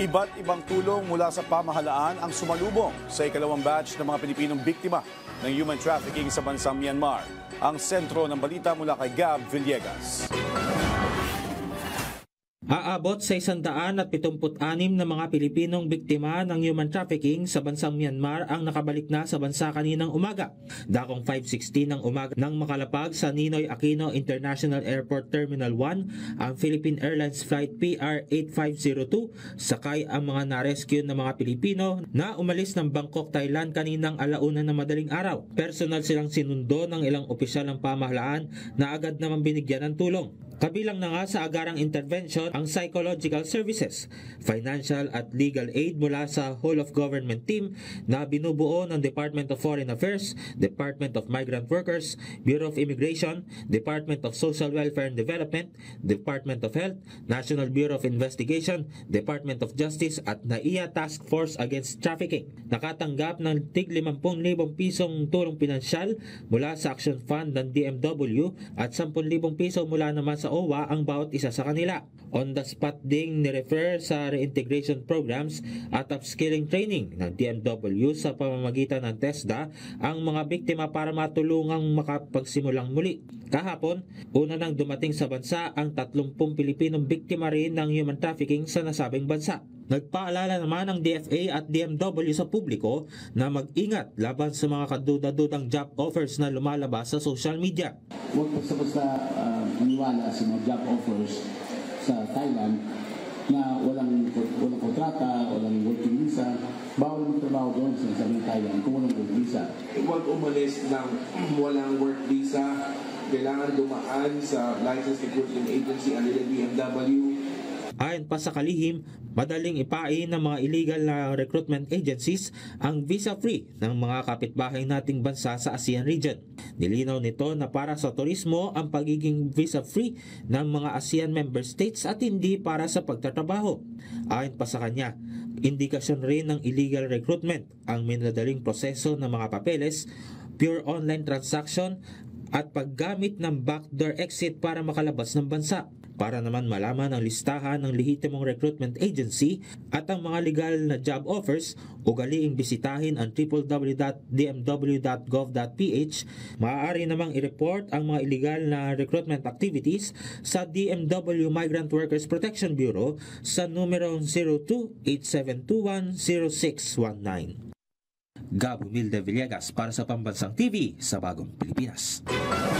Iba't ibang tulong mula sa pamahalaan ang sumalubong sa ikalawang batch ng mga Pilipinong biktima ng human trafficking sa bansang Myanmar. Ang sentro ng balita mula kay Gab Villegas. Aabot sa 176 na mga Pilipinong biktima ng human trafficking sa bansang Myanmar ang nakabalik na sa bansa kaninang umaga. Dakong 5:16 ng umaga nang makalapag sa Ninoy Aquino International Airport Terminal 1 ang Philippine Airlines Flight PR8502, sakay ang mga na-rescue na mga Pilipino na umalis ng Bangkok, Thailand kaninang alauna ng madaling araw. Personal silang sinundo ng ilang opisyal ng pamahalaan na agad naman binigyan ng tulong. Kabilang na nga sa agarang intervention ang psychological services, financial at legal aid mula sa whole of government team na binubuo ng Department of Foreign Affairs, Department of Migrant Workers, Bureau of Immigration, Department of Social Welfare and Development, Department of Health, National Bureau of Investigation, Department of Justice at NAIA Task Force Against Trafficking. Nakatanggap ng tig 50,000 pisong tulong pinansyal mula sa Action Fund ng DMW at 10,000 piso mula naman sa OWA ang bawat isa sa kanila. On the spot ding nirefer sa reintegration programs at upskilling training ng DMW sa pamamagitan ng TESDA ang mga biktima para matulungang makapagsimulang muli. Kahapon, una nang dumating sa bansa ang 30 Pilipinong biktima rin ng human trafficking sa nasabing bansa. Nagpaalala naman ng DFA at DMW sa publiko na mag-ingat laban sa mga kaduda-dudang job offers na lumalabas sa social media. Huwag basta-basta maniwala sa mga job offers sa Thailand na walang kontrata, walang working visa. Bawal magtrabaho doon sa isang Thailand kung walang work visa. Huwag umalis ng walang work visa. Kailangan dumaan sa Licensed Recruiting Agency under the BMW. Ayon pa sa kalihim, madaling ipain ng mga illegal na recruitment agencies ang visa-free ng mga kapitbahay nating bansa sa ASEAN region. Nilinaw nito na para sa turismo ang pagiging visa-free ng mga ASEAN member states at hindi para sa pagtatrabaho. Ayon pa sa kanya, indikasyon rin ng illegal recruitment ang minadaling proseso ng mga papeles, pure online transaction at paggamit ng backdoor exit para makalabas ng bansa. Para naman malaman ang listahan ng lehitimong recruitment agency at ang mga legal na job offers, ugaliing bisitahin ang www.dmw.gov.ph. Maaari namang i-report ang mga illegal na recruitment activities sa DMW Migrant Workers Protection Bureau sa numero 02-8721-0619. Gab Villegas para sa Pambansang TV sa Bagong Pilipinas.